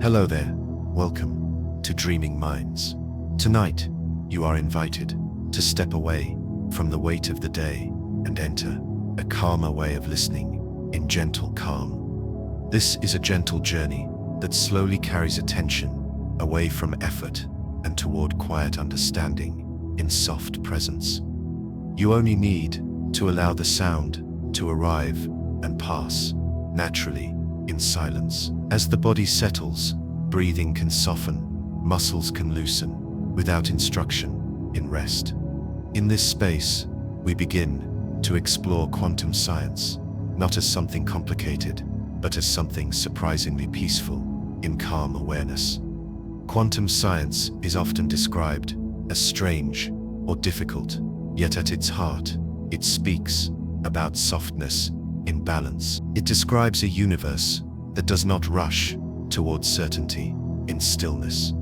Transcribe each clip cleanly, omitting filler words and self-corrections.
Hello there, welcome to Dreaming Minds. Tonight, you are invited to step away from the weight of the day and enter a calmer way of listening in gentle calm. This is a gentle journey that slowly carries attention away from effort and toward quiet understanding in soft presence. You only need to allow the sound to arrive and pass naturally in silence. As the body settles, breathing can soften, muscles can loosen, without instruction, in rest. In this space, we begin to explore quantum science, not as something complicated, but as something surprisingly peaceful, in calm awareness. Quantum science is often described as strange or difficult, yet at its heart, it speaks about softness in balance. It describes a universe that does not rush towards certainty in stillness.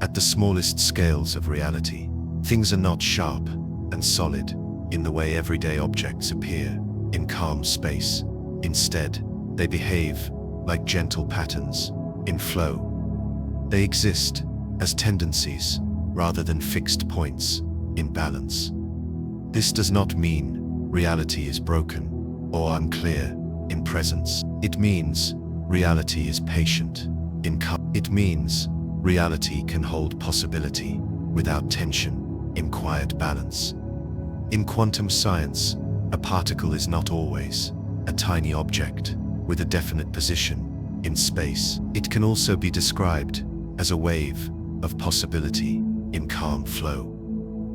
At the smallest scales of reality, things are not sharp and solid in the way everyday objects appear in calm space. Instead, they behave like gentle patterns in flow. They exist as tendencies rather than fixed points in balance. This does not mean reality is broken or unclear in presence. It means reality is patient in calm. It means reality can hold possibility without tension in quiet balance. In quantum science, a particle is not always a tiny object with a definite position in space. It can also be described as a wave of possibility in calm flow.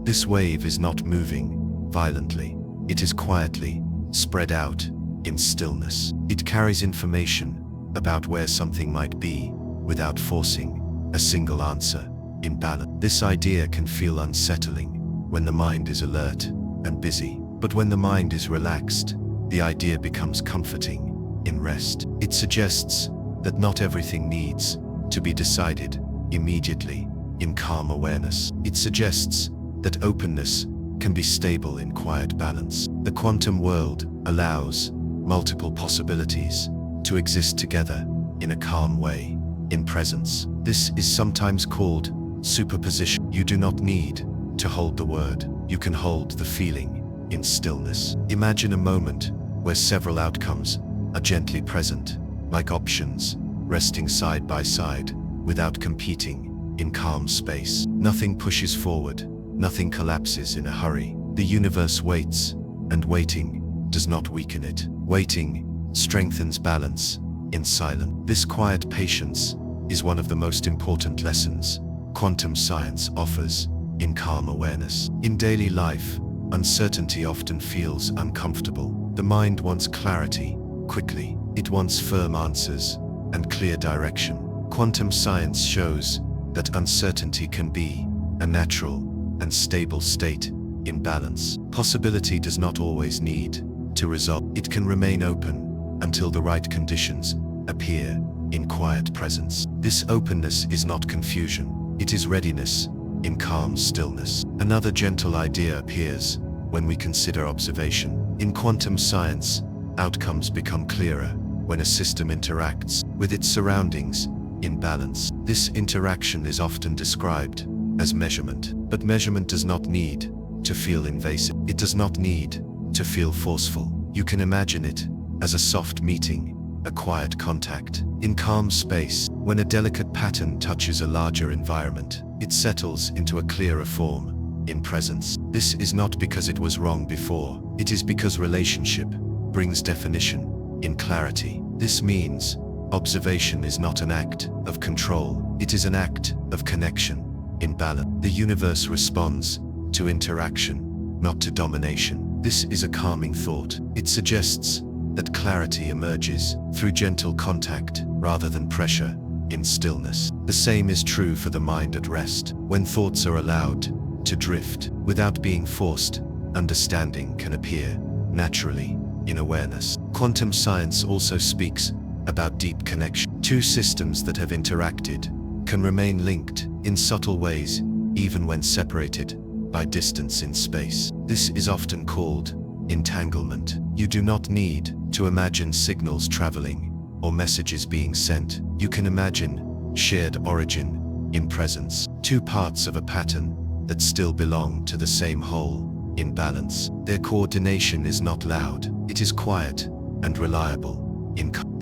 This wave is not moving violently. It is quietly spread out in stillness. It carries information about where something might be without forcing a single answer in balance. This idea can feel unsettling when the mind is alert and busy, but when the mind is relaxed, the idea becomes comforting in rest. It suggests that not everything needs to be decided immediately in calm awareness. It suggests that openness can be stable in quiet balance. The quantum world allows multiple possibilities to exist together in a calm way, in presence. This is sometimes called superposition. You do not need to hold the word. You can hold the feeling in stillness. Imagine a moment where several outcomes are gently present, like options, resting side by side, without competing, in calm space. Nothing pushes forward, nothing collapses in a hurry. The universe waits, and waiting does not weaken it. Waiting strengthens balance in silence. This quiet patience is one of the most important lessons quantum science offers in calm awareness. In daily life, uncertainty often feels uncomfortable. The mind wants clarity quickly. It wants firm answers and clear direction. Quantum science shows that uncertainty can be a natural and stable state in balance. Possibility does not always need to resolve. It can remain open until the right conditions appear in quiet presence. This openness is not confusion. It is readiness in calm stillness. Another gentle idea appears when we consider observation. In quantum science, outcomes become clearer when a system interacts with its surroundings in balance. This interaction is often described as measurement, but measurement does not need to feel invasive. It does not need to feel forceful. You can imagine it as a soft meeting, a quiet contact. In calm space, when a delicate pattern touches a larger environment, it settles into a clearer form in presence. This is not because it was wrong before. It is because relationship brings definition in clarity. This means observation is not an act of control. It is an act of connection in balance. The universe responds to interaction, not to domination. This is a calming thought. It suggests that clarity emerges through gentle contact rather than pressure in stillness. The same is true for the mind at rest. When thoughts are allowed to drift without being forced, understanding can appear naturally in awareness. Quantum science also speaks about deep connection. Two systems that have interacted can remain linked in subtle ways, even when separated by distance in space. This is often called entanglement. You do not need to imagine signals traveling or messages being sent. You can imagine shared origin, impresence. Two parts of a pattern that still belong to the same whole, in balance. Their coordination is not loud, it is quiet and reliable.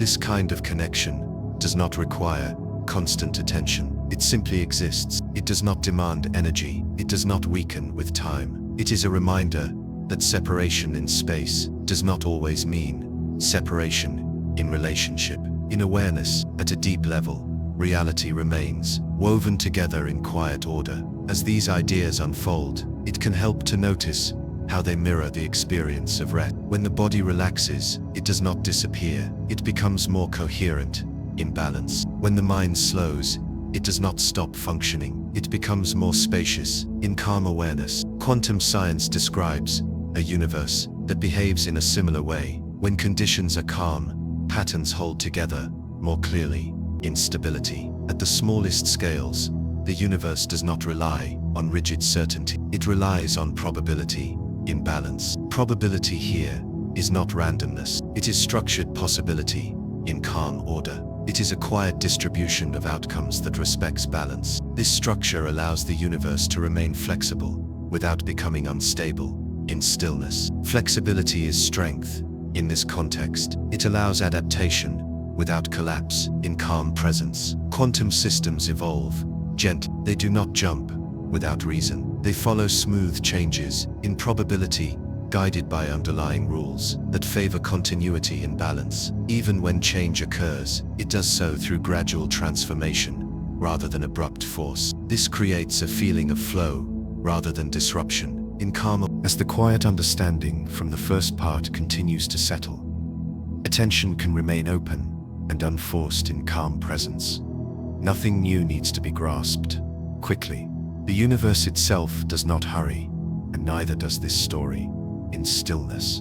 This kind of connection does not require constant attention. It simply exists. It does not demand energy. It does not weaken with time. It is a reminder that separation in space does not always mean separation in relationship. In awareness, at a deep level, reality remains woven together in quiet order. As these ideas unfold, it can help to notice how they mirror the experience of rest. When the body relaxes, it does not disappear. It becomes more coherent, in balance. When the mind slows, it does not stop functioning. It becomes more spacious, in calm awareness. Quantum science describes a universe that behaves in a similar way. When conditions are calm, patterns hold together more clearly. In stability, at the smallest scales, the universe does not rely on rigid certainty. It relies on probability, in balance. Probability here is not randomness. It is structured possibility, in calm order. It is a quiet distribution of outcomes that respects balance. This structure allows the universe to remain flexible without becoming unstable. In stillness, flexibility is strength. In this context, it allows adaptation without collapse. In calm presence, quantum systems evolve gently. They do not jump without reason. They follow smooth changes in probability, guided by underlying rules that favor continuity and balance. Even when change occurs, it does so through gradual transformation rather than abrupt force. This creates a feeling of flow rather than disruption. In calm, as the quiet understanding from the first part continues to settle, attention can remain open and unforced in calm presence. Nothing new needs to be grasped quickly. The universe itself does not hurry, and neither does this story. In stillness,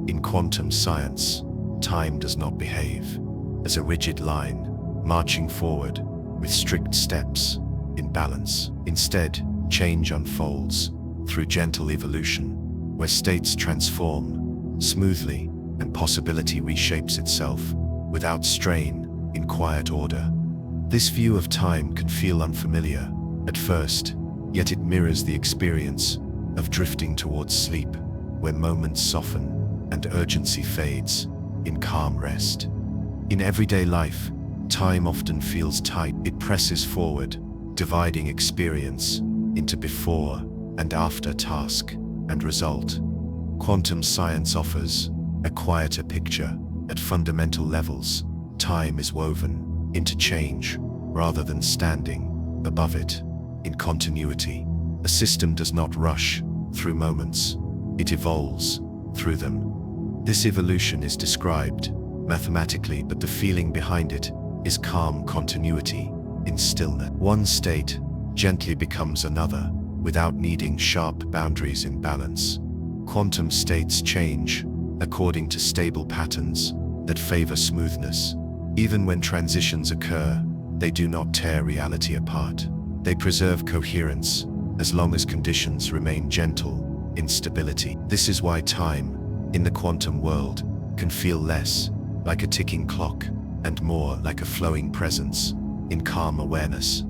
in quantum science, time does not behave as a rigid line, marching forward with strict steps, in balance. Instead, change unfolds through gentle evolution, where states transform smoothly and possibility reshapes itself without strain, in quiet order. This view of time can feel unfamiliar at first, yet it mirrors the experience of drifting towards sleep, where moments soften and urgency fades in calm rest. In everyday life, time often feels tight. It presses forward, dividing experience into before and after task and result. Quantum science offers a quieter picture. At fundamental levels, time is woven into change rather than standing above it. In continuity, a system does not rush through moments. It evolves through them. This evolution is described mathematically, but the feeling behind it is calm continuity in stillness. One state gently becomes another without needing sharp boundaries in balance. Quantum states change according to stable patterns that favor smoothness. Even when transitions occur, they do not tear reality apart. They preserve coherence as long as conditions remain gentle in stability. This is why time, in the quantum world, can feel less like a ticking clock and more like a flowing presence in calm awareness.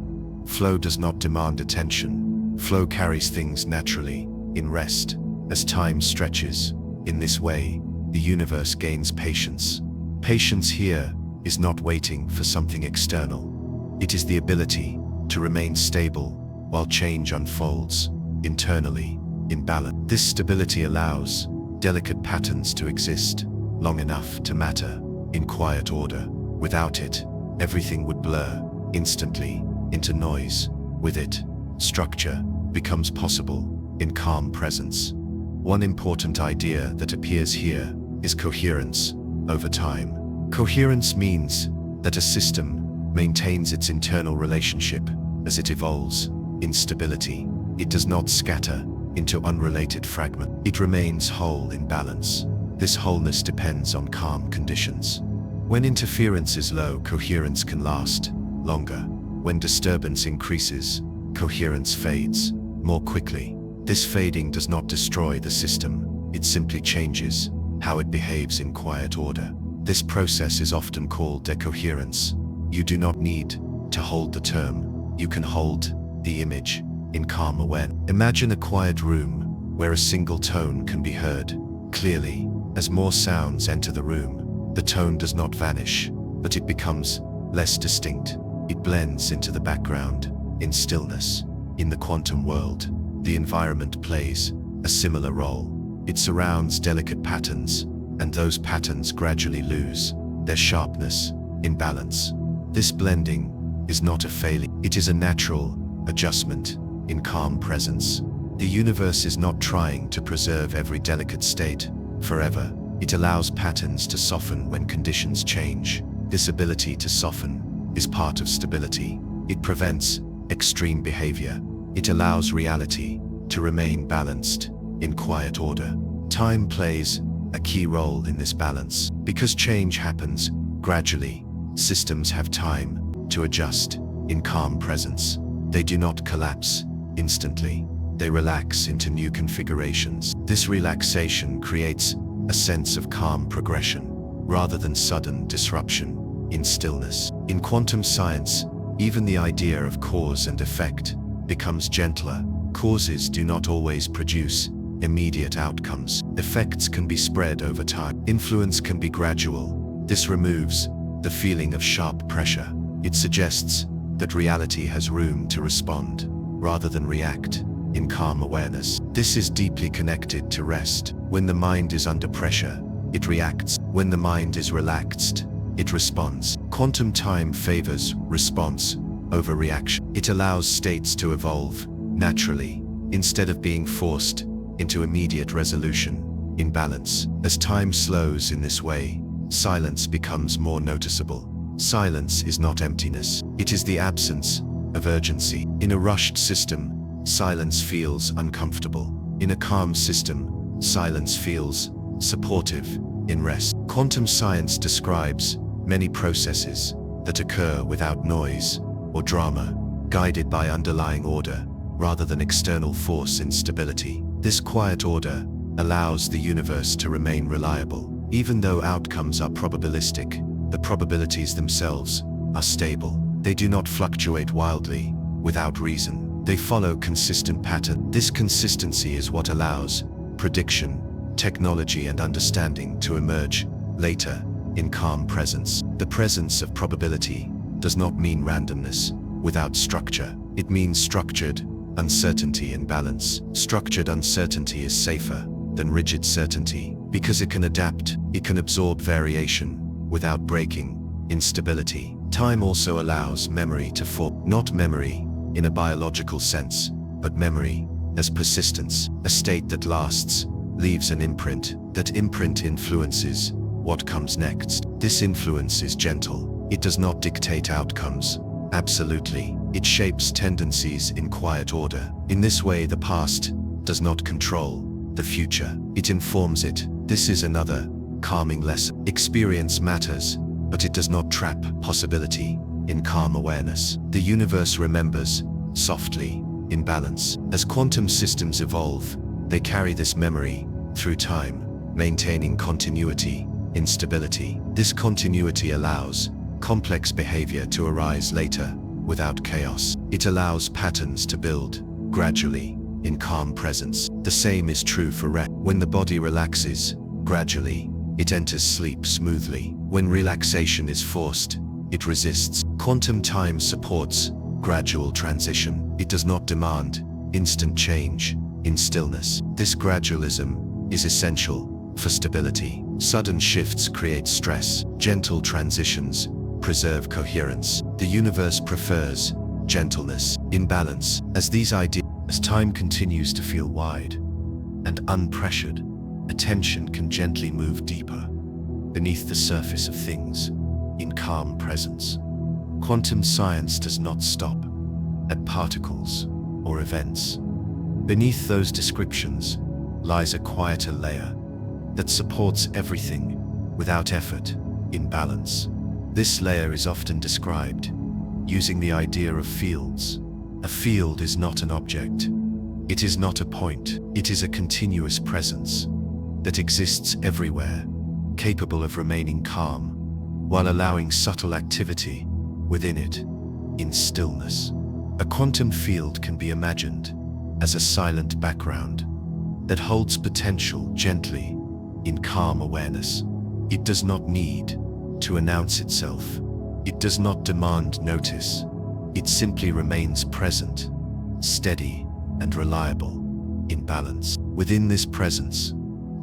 Flow does not demand attention. Flow carries things naturally, in rest, as time stretches. In this way, the universe gains patience. Patience here is not waiting for something external. It is the ability to remain stable while change unfolds internally, in balance. This stability allows delicate patterns to exist long enough to matter in quiet order. Without it, everything would blur instantly into noise. With it, structure becomes possible in calm presence. One important idea that appears here is coherence over time. Coherence means that a system maintains its internal relationship as it evolves. In stability, it does not scatter into unrelated fragments. It remains whole in balance. This wholeness depends on calm conditions. When interference is low, coherence can last longer. When disturbance increases, coherence fades more quickly. This fading does not destroy the system, it simply changes how it behaves in quiet order. This process is often called decoherence. You do not need to hold the term, you can hold the image in calm awareness. Imagine a quiet room where a single tone can be heard clearly. As more sounds enter the room, the tone does not vanish, but it becomes less distinct. It blends into the background, in stillness. In the quantum world, the environment plays a similar role. It surrounds delicate patterns, and those patterns gradually lose their sharpness in balance. This blending is not a failure. It is a natural adjustment in calm presence. The universe is not trying to preserve every delicate state forever. It allows patterns to soften when conditions change. This ability to soften is part of stability. It prevents extreme behavior. It allows reality to remain balanced in quiet order. Time plays a key role in this balance. Because change happens gradually, systems have time to adjust in calm presence. They do not collapse instantly. They relax into new configurations. This relaxation creates a sense of calm progression, rather than sudden disruption in stillness. In quantum science, even the idea of cause and effect becomes gentler. Causes do not always produce immediate outcomes. Effects can be spread over time. Influence can be gradual. This removes the feeling of sharp pressure. It suggests that reality has room to respond, rather than react in calm awareness. This is deeply connected to rest. When the mind is under pressure, it reacts. When the mind is relaxed, it responds. Quantum time favors response over reaction. It allows states to evolve naturally, instead of being forced into immediate resolution in balance. As time slows in this way, silence becomes more noticeable. Silence is not emptiness. It is the absence of urgency. In a rushed system, silence feels uncomfortable. In a calm system, silence feels supportive in rest. Quantum science describes many processes that occur without noise or drama, guided by underlying order rather than external force instability. This quiet order allows the universe to remain reliable. Even though outcomes are probabilistic, the probabilities themselves are stable. They do not fluctuate wildly without reason. They follow consistent pattern. This consistency is what allows prediction, technology, and understanding to emerge later in calm presence. The presence of probability does not mean randomness without structure. It means structured uncertainty and balance. Structured uncertainty is safer than rigid certainty because it can adapt. It can absorb variation without breaking instability. Time also allows memory to form. Not memory in a biological sense, but memory as persistence. A state that lasts leaves an imprint. That imprint influences what comes next. This influence is gentle. It does not dictate outcomes. Absolutely. It shapes tendencies in quiet order. In this way, the past does not control the future. It informs it. This is another calming lesson. Experience matters, but it does not trap possibility in calm awareness. The universe remembers softly, in balance. As quantum systems evolve, they carry this memory through time, maintaining continuity in stability. This continuity allows complex behavior to arise later without chaos. It allows patterns to build gradually in calm presence. The same is true for rest. When the body relaxes gradually, it enters sleep smoothly. When relaxation is forced, it resists. Quantum time supports gradual transition. It does not demand instant change in stillness. This gradualism is essential for stability. Sudden shifts create stress. Gentle transitions preserve coherence. The universe prefers gentleness in balance. As time continues to feel wide and unpressured, attention can gently move deeper beneath the surface of things in calm presence. Quantum science does not stop at particles or events. Beneath those descriptions lies a quieter layer that supports everything without effort in balance. This layer is often described using the idea of fields. A field is not an object. It is not a point. It is a continuous presence that exists everywhere, capable of remaining calm while allowing subtle activity within it. in stillness. A quantum field can be imagined as a silent background that holds potential gently in calm awareness. It does not need to announce itself. It does not demand notice. It simply remains present, steady and reliable, in balance. Within this presence,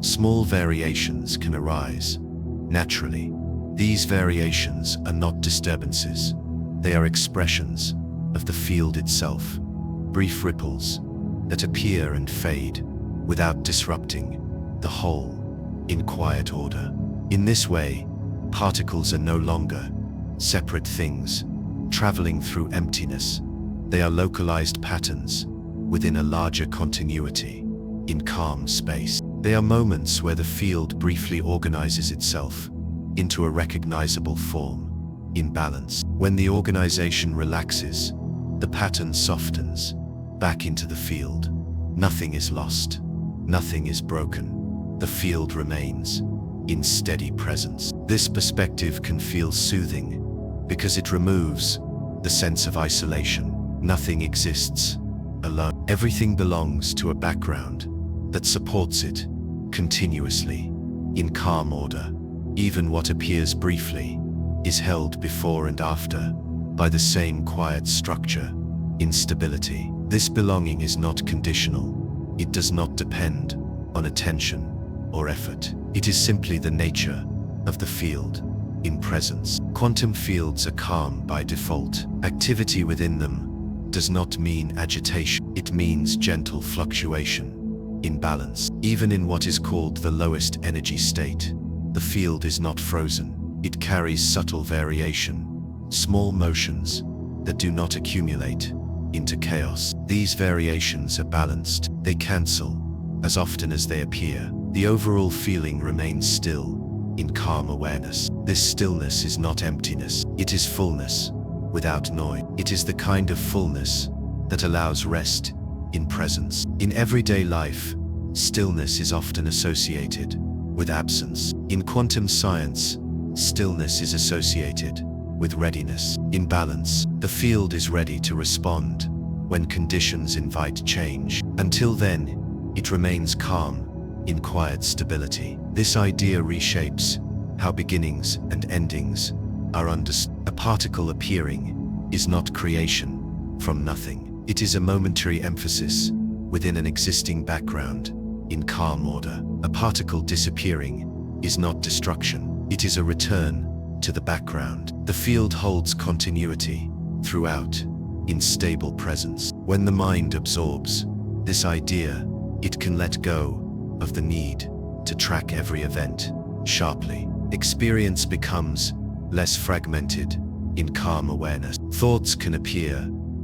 small variations can arise naturally. These variations are not disturbances. They are expressions of the field itself, brief ripples that appear and fade without disrupting the whole in quiet order. In this way, particles are no longer separate things traveling through emptiness. They are localized patterns within a larger continuity in calm space. They are moments where the field briefly organizes itself into a recognizable form in balance. When the organization relaxes, the pattern softens back into the field. Nothing is lost. Nothing is broken. The field remains in steady presence. This perspective can feel soothing because it removes the sense of isolation. Nothing exists alone. Everything belongs to a background that supports it continuously in calm order. Even what appears briefly is held before and after by the same quiet structure in stability. This belonging is not conditional. It does not depend on attention or effort. It is simply the nature of the field in presence. Quantum fields are calm by default. Activity within them does not mean agitation. It means gentle fluctuation in balance. Even in what is called the lowest energy state, the field is not frozen. It carries subtle variation, small motions that do not accumulate into chaos. These variations are balanced. They cancel as often as they appear. The overall feeling remains still in calm awareness. This stillness is not emptiness. It is fullness without noise. It is the kind of fullness that allows rest in presence. In everyday life, stillness is often associated with absence. In quantum science, stillness is associated with readiness. In balance, the field is ready to respond when conditions invite change. Until then, it remains calm in quiet stability. This idea reshapes how beginnings and endings are understood. A particle appearing is not creation from nothing. It is a momentary emphasis within an existing background in calm order. A particle disappearing is not destruction. It is a return to the background. The field holds continuity throughout in stable presence. When the mind absorbs this idea, it can let go of the need to track every event sharply. Experience becomes less fragmented in calm awareness. Thoughts can appear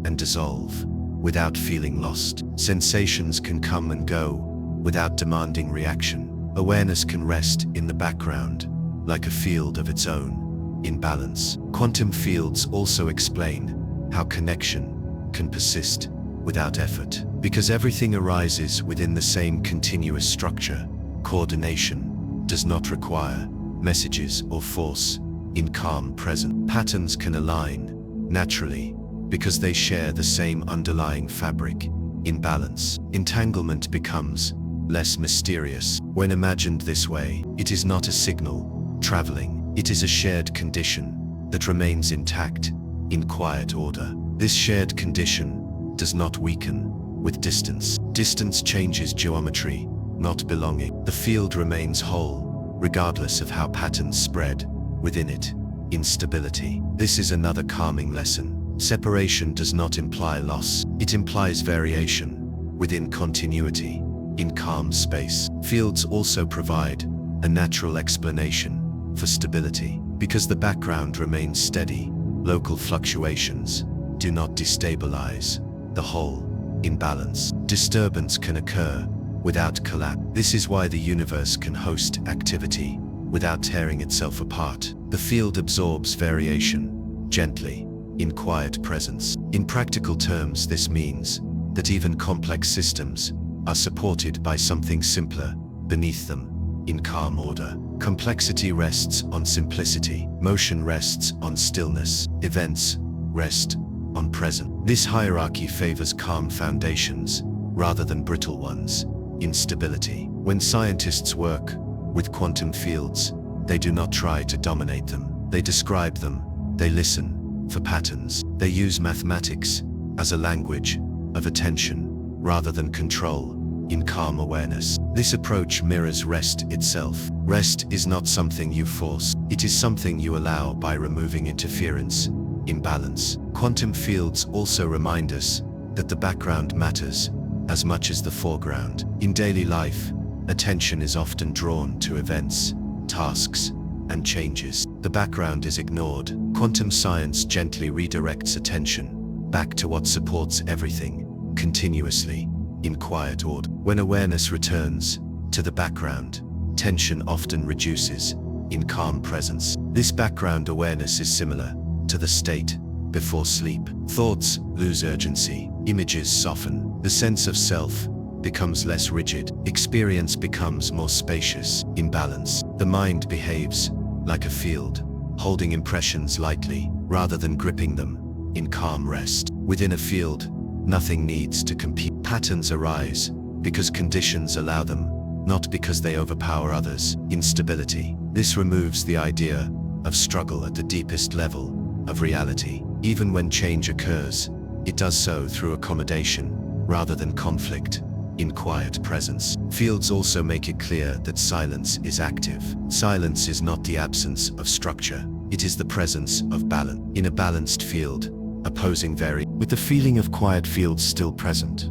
and dissolve without feeling lost. Sensations can come and go without demanding reaction. Awareness can rest in the background like a field of its own in balance. Quantum fields also explain how connection can persist without effort. Because everything arises within the same continuous structure, coordination does not require messages or force. In calm present, patterns can align naturally because they share the same underlying fabric. In balance, entanglement becomes less mysterious. When imagined this way, it is not a signal traveling. It is a shared condition that remains intact in quiet order. This shared condition does not weaken with distance. Distance changes geometry, not belonging. The field remains whole, regardless of how patterns spread within it in stability. This is another calming lesson. Separation does not imply loss. It implies variation within continuity in calm space. Fields also provide a natural explanation for stability. Because the background remains steady, local fluctuations do not destabilize the whole in balance. Disturbance can occur without collapse. This is why the universe can host activity without tearing itself apart. The field absorbs variation gently in quiet presence. In practical terms, this means that even complex systems are supported by something simpler beneath them in calm order. Complexity rests on simplicity. Motion rests on stillness. Events rest on present. This hierarchy favors calm foundations rather than brittle ones. Instability. When scientists work with quantum fields, they do not try to dominate them. They describe them. They listen for patterns. They use mathematics as a language of attention rather than control. In calm awareness, this approach mirrors rest itself. Rest is not something you force. It is something you allow by removing interference, imbalance. Quantum fields also remind us that the background matters as much as the foreground. In daily life, attention is often drawn to events, tasks, and changes. The background is ignored. Quantum science gently redirects attention back to what supports everything, continuously, in quiet order. When awareness returns to the background, tension often reduces in calm presence. This background awareness is similar to the state before sleep. Thoughts lose urgency, images soften, the sense of self becomes less rigid, experience becomes more spacious. In balance, the mind behaves like a field, holding impressions lightly rather than gripping them. In calm rest, within a field, nothing needs to compete. Patterns arise because conditions allow them, not because they overpower others. Instability. This removes the idea of struggle at the deepest level of reality. Even when change occurs, it does so through accommodation rather than conflict. In quiet presence, fields also make it clear that silence is active. Silence is not the absence of structure, it is the presence of balance. In a balanced field, opposing vary. With the feeling of quiet fields still present,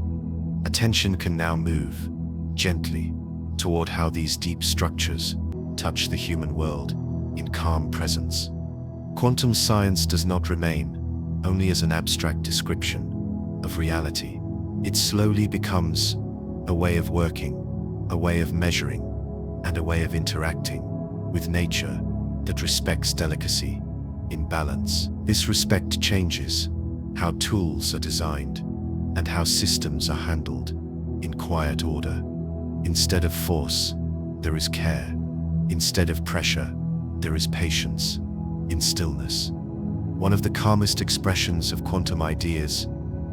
attention can now move gently toward how these deep structures touch the human world in calm presence. Quantum science does not remain only as an abstract description of reality. It slowly becomes a way of working, a way of measuring, and a way of interacting with nature that respects delicacy in balance. This respect changes how tools are designed and how systems are handled in quiet order. Instead of force, there is care. Instead of pressure, there is patience. In stillness, one of the calmest expressions of quantum ideas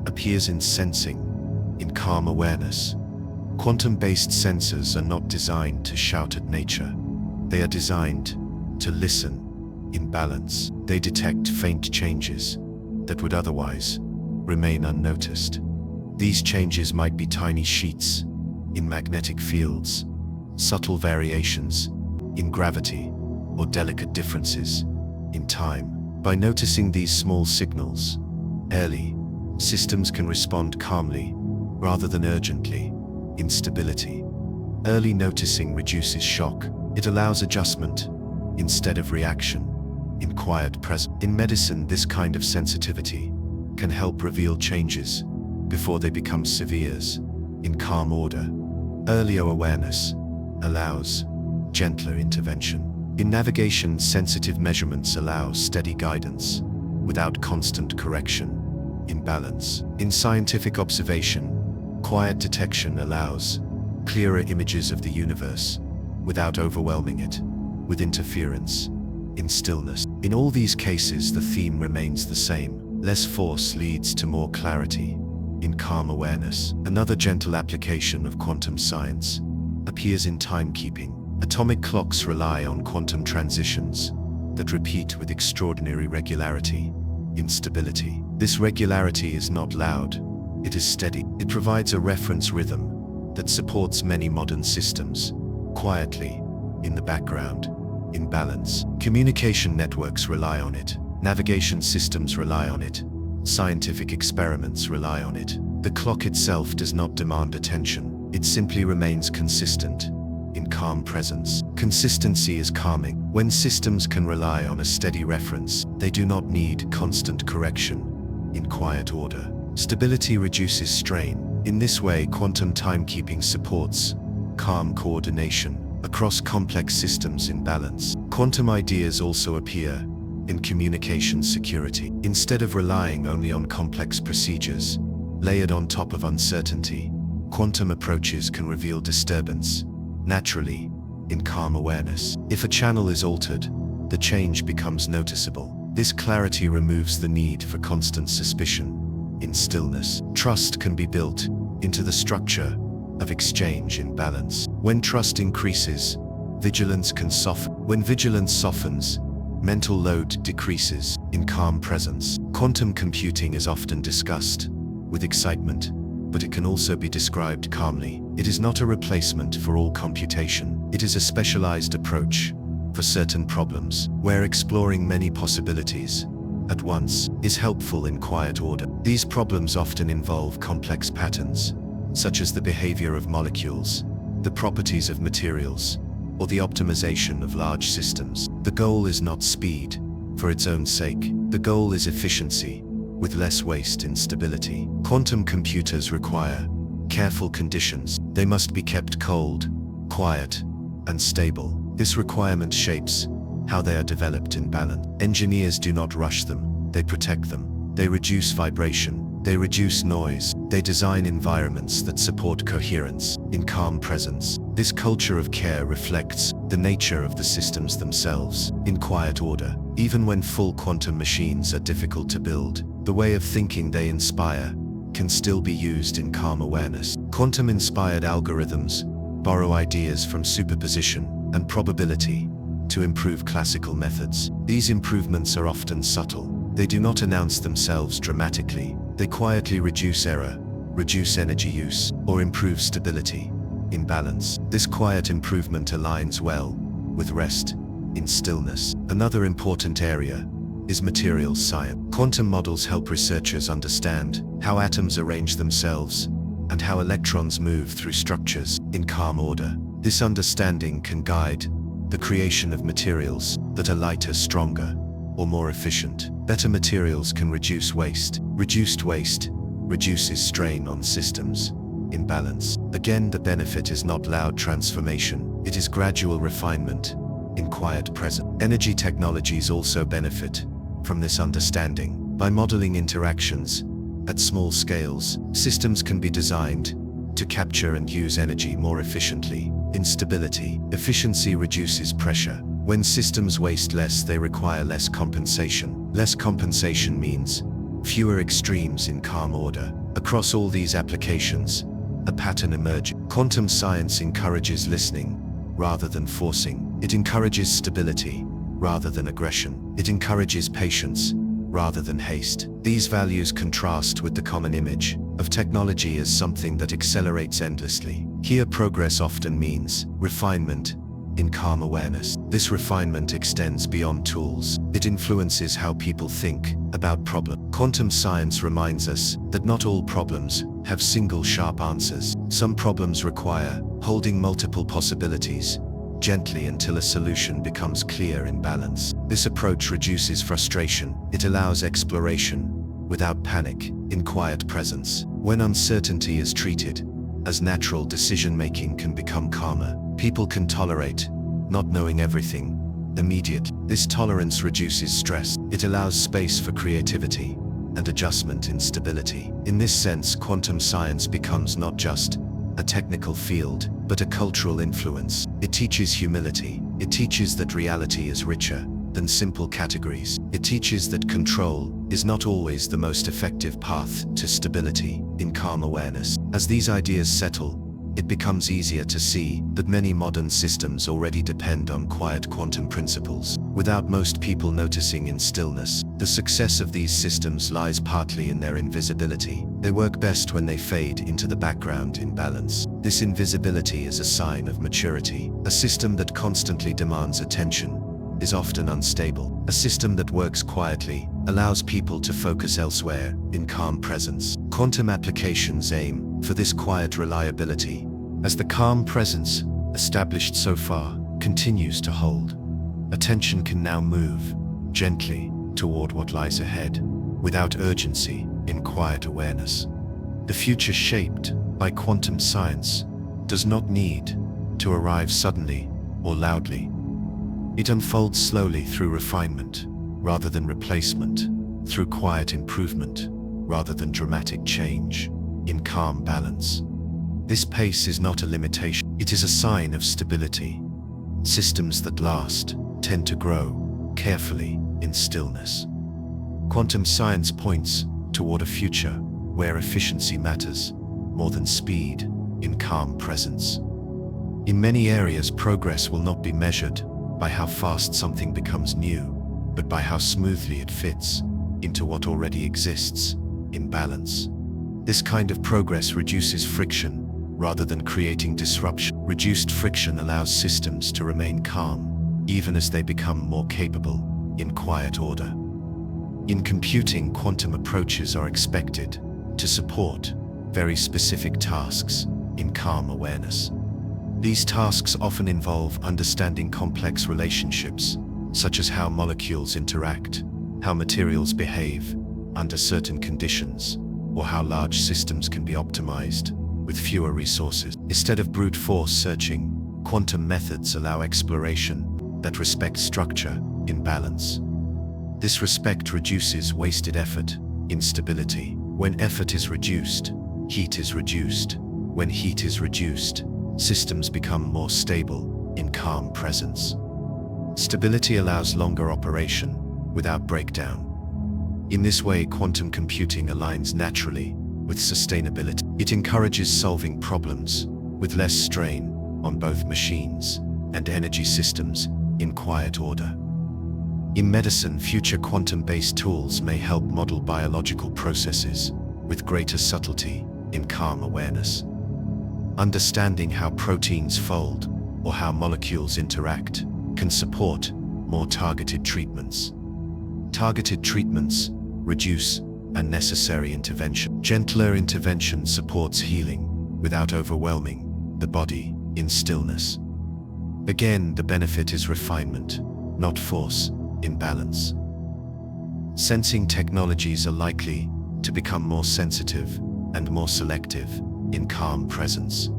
appears in sensing, in calm awareness. Quantum-based sensors are not designed to shout at nature. They are designed to listen in balance. They detect faint changes that would otherwise remain unnoticed. These changes might be tiny sheets in magnetic fields, subtle variations in gravity, or delicate differences in time. By noticing these small signals early, systems can respond calmly rather than urgently. Instability. Early noticing reduces shock. It allows adjustment instead of reaction. In quiet presence. In medicine, this kind of sensitivity can help reveal changes before they become severe. In calm order, earlier awareness allows gentler intervention. In navigation, sensitive measurements allow steady guidance without constant correction. In balance. In scientific observation, quiet detection allows clearer images of the universe without overwhelming it with interference. In stillness. In all these cases, the theme remains the same. Less force leads to more clarity. In calm awareness, another gentle application of quantum science appears in timekeeping. Atomic clocks rely on quantum transitions that repeat with extraordinary regularity. In stability. This regularity is not loud, it is steady. It provides a reference rhythm that supports many modern systems, quietly, in the background, in balance. Communication networks rely on it, navigation systems rely on it, scientific experiments rely on it. The clock itself does not demand attention, it simply remains consistent. In calm presence. Consistency is calming. When systems can rely on a steady reference, they do not need constant correction. In quiet order. Stability reduces strain. In this way, quantum timekeeping supports calm coordination across complex systems in balance. Quantum ideas also appear in communication security. Instead of relying only on complex procedures, layered on top of uncertainty, quantum approaches can reveal disturbance naturally, in calm awareness. If a channel is altered, the change becomes noticeable. This clarity removes the need for constant suspicion. In stillness, trust can be built into the structure of exchange in balance. When trust increases, vigilance can soften. When vigilance softens, mental load decreases. In calm presence, quantum computing is often discussed with excitement, but it can also be described calmly. It is not a replacement for all computation. It is a specialized approach for certain problems, where exploring many possibilities at once is helpful in quiet order. These problems often involve complex patterns, such as the behavior of molecules, the properties of materials, or the optimization of large systems. The goal is not speed for its own sake. The goal is efficiency, with less waste in stability. Quantum computers require careful conditions. They must be kept cold, quiet, and stable. This requirement shapes how they are developed in balance. Engineers do not rush them, they protect them. They reduce vibration, they reduce noise. They design environments that support coherence in calm presence. This culture of care reflects the nature of the systems themselves. In quiet order, even when full quantum machines are difficult to build, the way of thinking they inspire can still be used in calm awareness. Quantum-inspired algorithms borrow ideas from superposition and probability to improve classical methods. These improvements are often subtle. They do not announce themselves dramatically. They quietly reduce error, reduce energy use, or improve stability in balance. This quiet improvement aligns well with rest in stillness. Another important area is materials science. Quantum models help researchers understand how atoms arrange themselves and how electrons move through structures in calm order. This understanding can guide the creation of materials that are lighter, stronger, or more efficient. Better materials can reduce waste. Reduced waste reduces strain on systems in balance. Again, the benefit is not loud transformation, it is gradual refinement in quiet presence. Energy technologies also benefit from this understanding. By modeling interactions at small scales, systems can be designed to capture and use energy more efficiently. In stability, efficiency reduces pressure. When systems waste less, they require less compensation. Less compensation means fewer extremes in calm order. Across all these applications, a pattern emerges. Quantum science encourages listening rather than forcing. It encourages stability rather than aggression. It encourages patience rather than haste. These values contrast with the common image of technology as something that accelerates endlessly. Here, progress often means refinement in calm awareness. This refinement extends beyond tools. It influences how people think about problems. Quantum science reminds us that not all problems have single sharp answers. Some problems require holding multiple possibilities gently until a solution becomes clear in balance. This approach reduces frustration. It allows exploration without panic in quiet presence. When uncertainty is treated as natural, decision-making can become calmer. People can tolerate not knowing everything immediately. This tolerance reduces stress. It allows space for creativity and adjustment in stability. In this sense, quantum science becomes not just a technical field, but a cultural influence. It teaches humility. It teaches that reality is richer than simple categories. It teaches that control is not always the most effective path to stability in calm awareness. As these ideas settle, it becomes easier to see that many modern systems already depend on quiet quantum principles. Without most people noticing in stillness, the success of these systems lies partly in their invisibility. They work best when they fade into the background in balance. This invisibility is a sign of maturity. A system that constantly demands attention is often unstable. A system that works quietly allows people to focus elsewhere in calm presence. Quantum applications aim for this quiet reliability. As the calm presence established so far continues to hold, attention can now move gently toward what lies ahead, without urgency, in quiet awareness. The future shaped by quantum science does not need to arrive suddenly or loudly. It unfolds slowly through refinement rather than replacement, through quiet improvement rather than dramatic change, in calm balance. This pace is not a limitation, it is a sign of stability. Systems that last tend to grow carefully in stillness. Quantum science points toward a future where efficiency matters more than speed, in calm presence. In many areas, progress will not be measured by how fast something becomes new, but by how smoothly it fits into what already exists, in balance. This kind of progress reduces friction rather than creating disruption. Reduced friction allows systems to remain calm, even as they become more capable, in quiet order. In computing, quantum approaches are expected to support very specific tasks in calm awareness. These tasks often involve understanding complex relationships, such as how molecules interact, how materials behave under certain conditions, or how large systems can be optimized with fewer resources. Instead of brute force searching, quantum methods allow exploration that respects structure in balance. This respect reduces wasted effort, instability. When effort is reduced, heat is reduced. When heat is reduced, systems become more stable in calm presence. Stability allows longer operation without breakdown. In this way, quantum computing aligns naturally with sustainability. It encourages solving problems with less strain on both machines and energy systems in quiet order. In medicine, future quantum-based tools may help model biological processes with greater subtlety in calm awareness. Understanding how proteins fold or how molecules interact can support more targeted treatments. Targeted treatments reduce unnecessary intervention. Gentler intervention supports healing without overwhelming the body in stillness. Again, the benefit is refinement, not force, in balance. Sensing technologies are likely to become more sensitive and more selective in calm presence.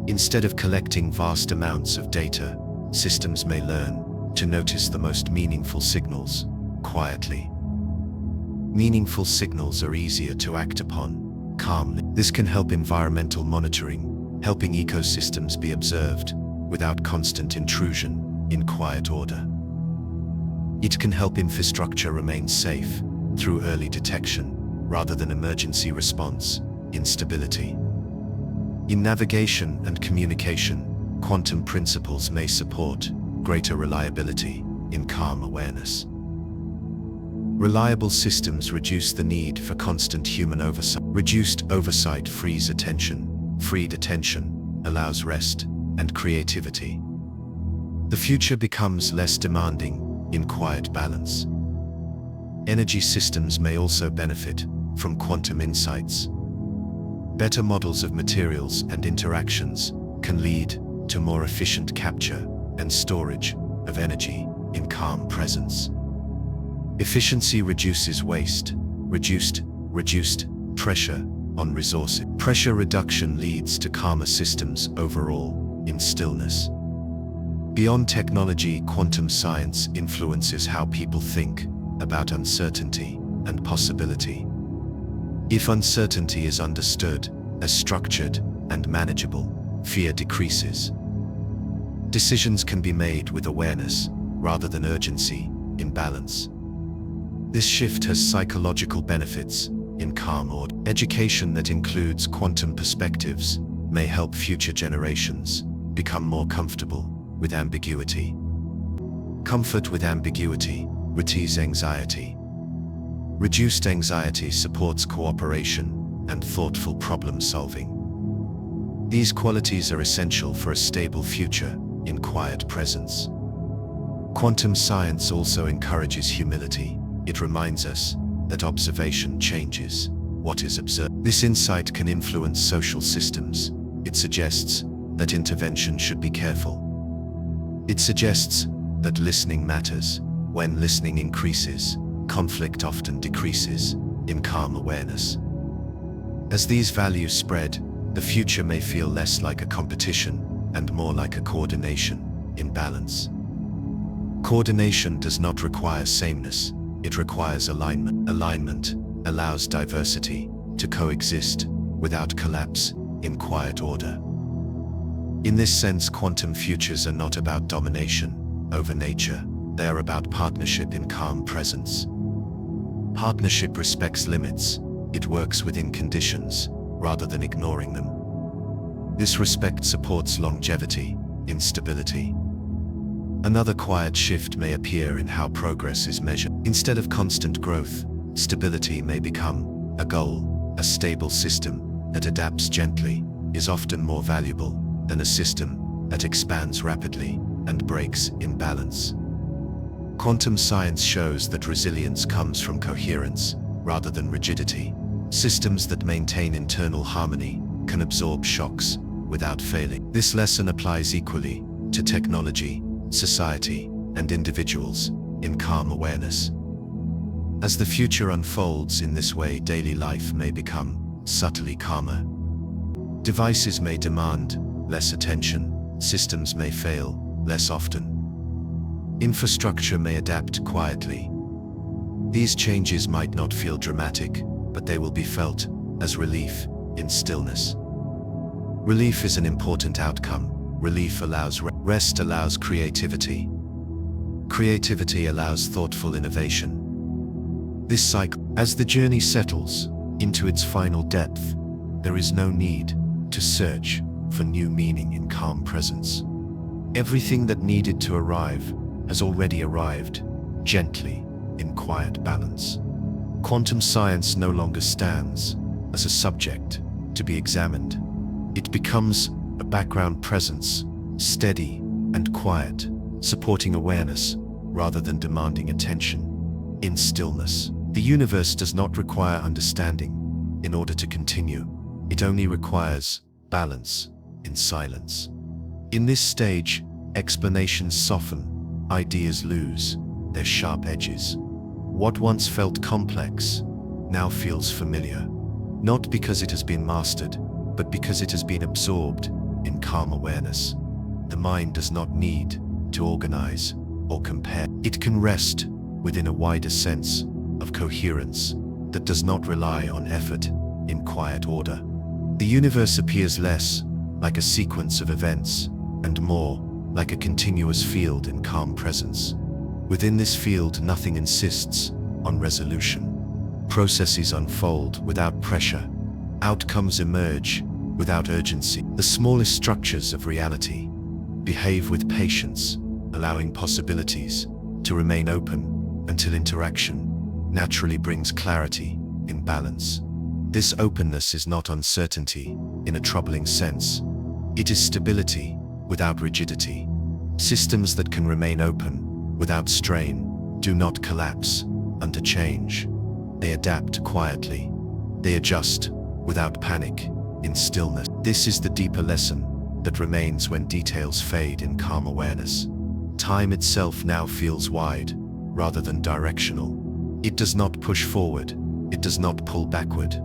Instead of collecting vast amounts of data, systems may learn to notice the most meaningful signals quietly. Meaningful signals are easier to act upon calmly. This can help environmental monitoring, helping ecosystems be observed without constant intrusion in quiet order. It can help infrastructure remain safe through early detection rather than emergency response in stability. In navigation and communication, quantum principles may support greater reliability in calm awareness. Reliable systems reduce the need for constant human oversight. Reduced oversight frees attention. Freed attention allows rest and creativity. The future becomes less demanding in quiet balance. Energy systems may also benefit from quantum insights. Better models of materials and interactions can lead to more efficient capture and storage of energy in calm presence. Efficiency reduces waste. Reduced pressure on resources. Pressure reduction leads to calmer systems overall in stillness. Beyond technology, quantum science influences how people think about uncertainty and possibility. If uncertainty is understood as structured and manageable, fear decreases. Decisions can be made with awareness rather than urgency, in balance. This shift has psychological benefits in calm order. Education that includes quantum perspectives may help future generations become more comfortable with ambiguity. Comfort with ambiguity reduces anxiety. Reduced anxiety supports cooperation and thoughtful problem solving. These qualities are essential for a stable future in quiet presence. Quantum science also encourages humility. It reminds us that observation changes what is observed. This insight can influence social systems. It suggests that intervention should be careful. It suggests that listening matters. When listening increases, conflict often decreases in calm awareness. As these values spread, the future may feel less like a competition and more like a coordination in balance. Coordination does not require sameness. It requires alignment. Alignment allows diversity to coexist without collapse in quiet order. In this sense, quantum futures are not about domination over nature, they are about partnership in calm presence. Partnership respects limits. It works within conditions, rather than ignoring them. This respect supports longevity, in stability. Another quiet shift may appear in how progress is measured. Instead of constant growth, stability may become a goal. A stable system that adapts gently is often more valuable than a system that expands rapidly and breaks in balance. Quantum science shows that resilience comes from coherence rather than rigidity. Systems that maintain internal harmony can absorb shocks without failing. This lesson applies equally to technology, society, and individuals in calm awareness. As the future unfolds in this way, daily life may become subtly calmer. Devices may demand less attention, systems may fail less often. Infrastructure may adapt quietly. These changes might not feel dramatic, but they will be felt as relief in stillness. Relief is an important outcome. Relief allows rest, allows creativity. Creativity allows thoughtful innovation. This cycle, as the journey settles into its final depth, there is no need to search for new meaning in calm presence. Everything that needed to arrive has already arrived, gently, in quiet balance. Quantum science no longer stands as a subject to be examined. It becomes a background presence, steady and quiet, supporting awareness rather than demanding attention. In stillness, the universe does not require understanding in order to continue. It only requires balance in silence. In this stage, explanations soften, ideas lose their sharp edges. What once felt complex now feels familiar, not because it has been mastered, but because it has been absorbed in calm awareness. The mind does not need to organize or compare. It can rest within a wider sense of coherence that does not rely on effort in quiet order. The universe appears less like a sequence of events and more like a continuous field in calm presence. Within this field, nothing insists on resolution. Processes unfold without pressure. Outcomes emerge without urgency. The smallest structures of reality behave with patience, allowing possibilities to remain open until interaction naturally brings clarity in balance. This openness is not uncertainty in a troubling sense. It is stability without rigidity. Systems that can remain open without strain do not collapse under change. They adapt quietly. They adjust without panic in stillness. This is the deeper lesson that remains when details fade in calm awareness. Time itself now feels wide rather than directional. It does not push forward. It does not pull backward.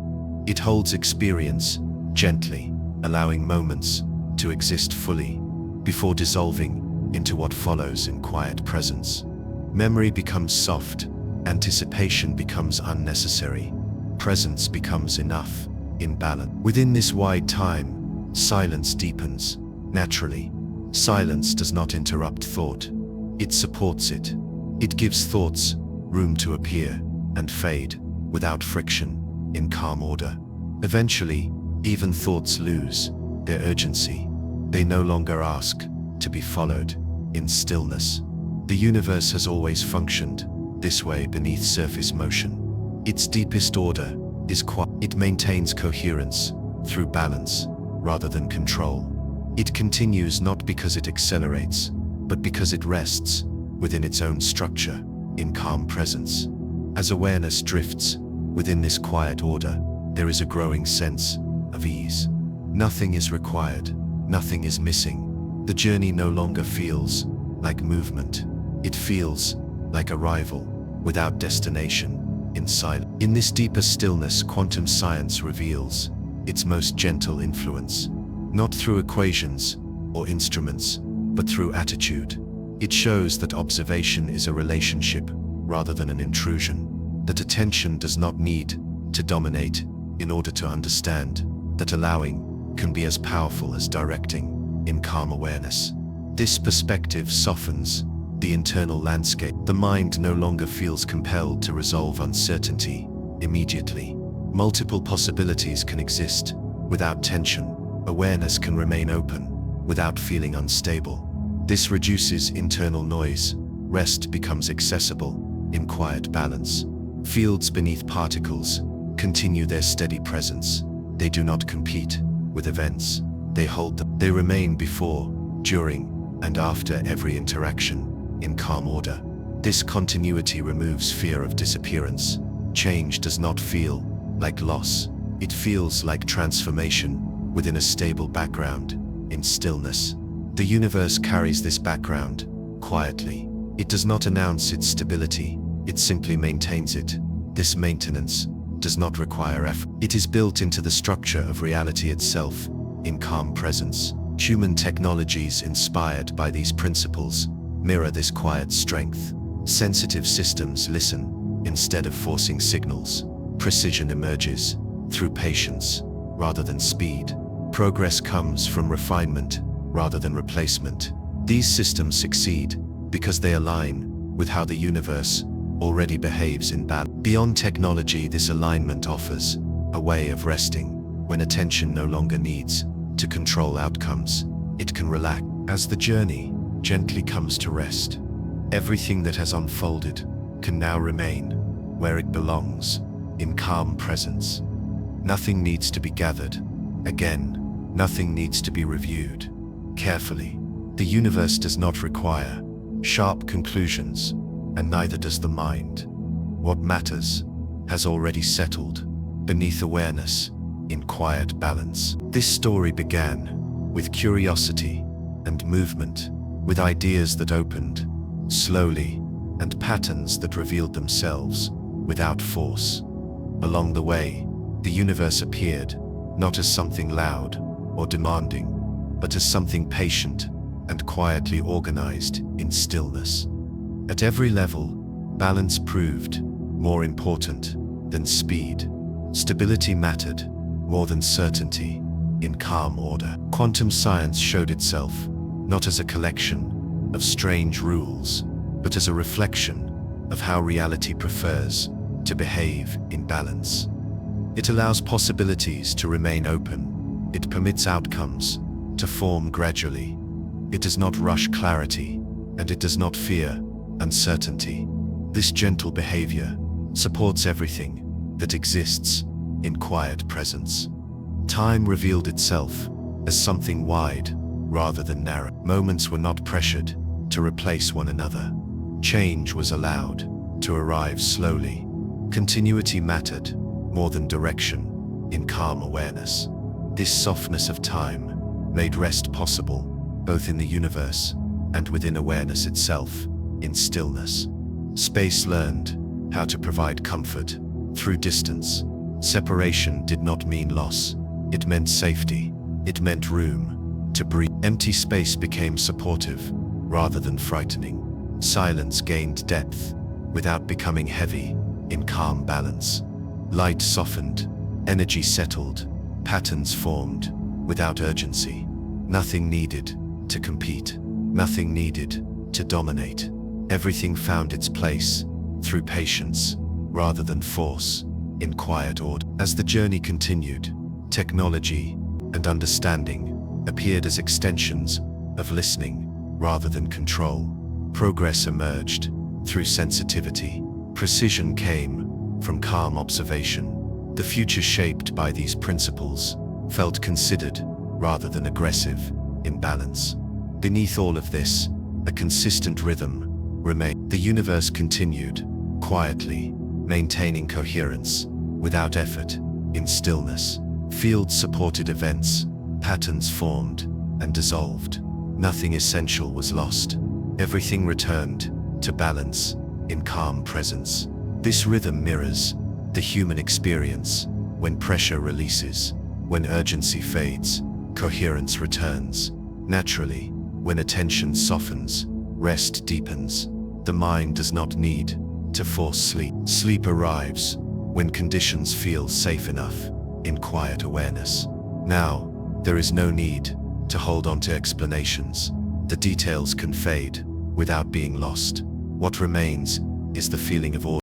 It holds experience gently, allowing moments to exist fully before dissolving into what follows in quiet presence. Memory becomes soft, anticipation becomes unnecessary, presence becomes enough, in balance. Within this wide time, silence deepens, naturally. Silence does not interrupt thought. It supports it. It gives thoughts room to appear and fade without friction, in calm order. Eventually, even thoughts lose their urgency. They no longer ask to be followed in stillness. The universe has always functioned this way beneath surface motion. Its deepest order is quiet. It maintains coherence through balance rather than control. It continues not because it accelerates, but because it rests within its own structure in calm presence. As awareness drifts within this quiet order, there is a growing sense of ease. Nothing is required, nothing is missing. The journey no longer feels like movement. It feels like arrival without destination, in silence. In this deeper stillness, quantum science reveals its most gentle influence, not through equations or instruments, but through attitude. It shows that observation is a relationship rather than an intrusion, that attention does not need to dominate in order to understand, that allowing can be as powerful as directing in calm awareness. This perspective softens the internal landscape. The mind no longer feels compelled to resolve uncertainty immediately. Multiple possibilities can exist without tension. Awareness can remain open without feeling unstable. This reduces internal noise. Rest becomes accessible in quiet balance. Fields beneath particles continue their steady presence. They do not compete with events. They hold them. They remain before, during, and after every interaction in calm order. This continuity removes fear of disappearance. Change does not feel like loss. It feels like transformation within a stable background in stillness. The universe carries this background quietly. It does not announce its stability. It simply maintains it. This maintenance does not require effort. It is built into the structure of reality itself in calm presence. Human technologies inspired by these principles mirror this quiet strength. Sensitive systems listen instead of forcing signals. Precision emerges through patience rather than speed. Progress comes from refinement rather than replacement. These systems succeed because they align with how the universe already behaves in balance. Beyond technology, this alignment offers a way of resting. When attention no longer needs to control outcomes, it can relax. As the journey gently comes to rest, everything that has unfolded can now remain where it belongs, in calm presence. Nothing needs to be gathered again. Nothing needs to be reviewed carefully. The universe does not require sharp conclusions, and neither does the mind. What matters has already settled beneath awareness in quiet balance. This story began with curiosity and movement, with ideas that opened slowly and patterns that revealed themselves without force. Along the way, the universe appeared not as something loud or demanding, but as something patient and quietly organized in stillness. At every level, balance proved more important than speed. Stability mattered more than certainty in calm order. Quantum science showed itself not as a collection of strange rules, but as a reflection of how reality prefers to behave in balance. It allows possibilities to remain open. It permits outcomes to form gradually. It does not rush clarity, and it does not fear uncertainty. This gentle behavior supports everything that exists in quiet presence. Time revealed itself as something wide rather than narrow. Moments were not pressured to replace one another. Change was allowed to arrive slowly. Continuity mattered more than direction in calm awareness. This softness of time made rest possible, both in the universe and within awareness itself, in stillness. Space learned how to provide comfort through distance. Separation did not mean loss. It meant safety. It meant room to breathe. Empty space became supportive rather than frightening. Silence gained depth without becoming heavy in calm balance. Light softened, energy settled, patterns formed without urgency. Nothing needed to compete. Nothing needed to dominate. Everything found its place through patience rather than force, in quiet order. As the journey continued, technology and understanding appeared as extensions of listening rather than control. Progress emerged through sensitivity. Precision came from calm observation. The future shaped by these principles felt considered rather than aggressive in balance. Beneath all of this, a consistent rhythm remained. The universe continued quietly, maintaining coherence without effort in stillness. Fields supported events, patterns formed and dissolved. Nothing essential was lost. Everything returned to balance in calm presence. This rhythm mirrors the human experience. When pressure releases, when urgency fades, coherence returns. Naturally, when attention softens, rest deepens. The mind does not need to force sleep. Sleep arrives when conditions feel safe enough, in quiet awareness. Now, there is no need to hold on to explanations. The details can fade without being lost. What remains is the feeling of order.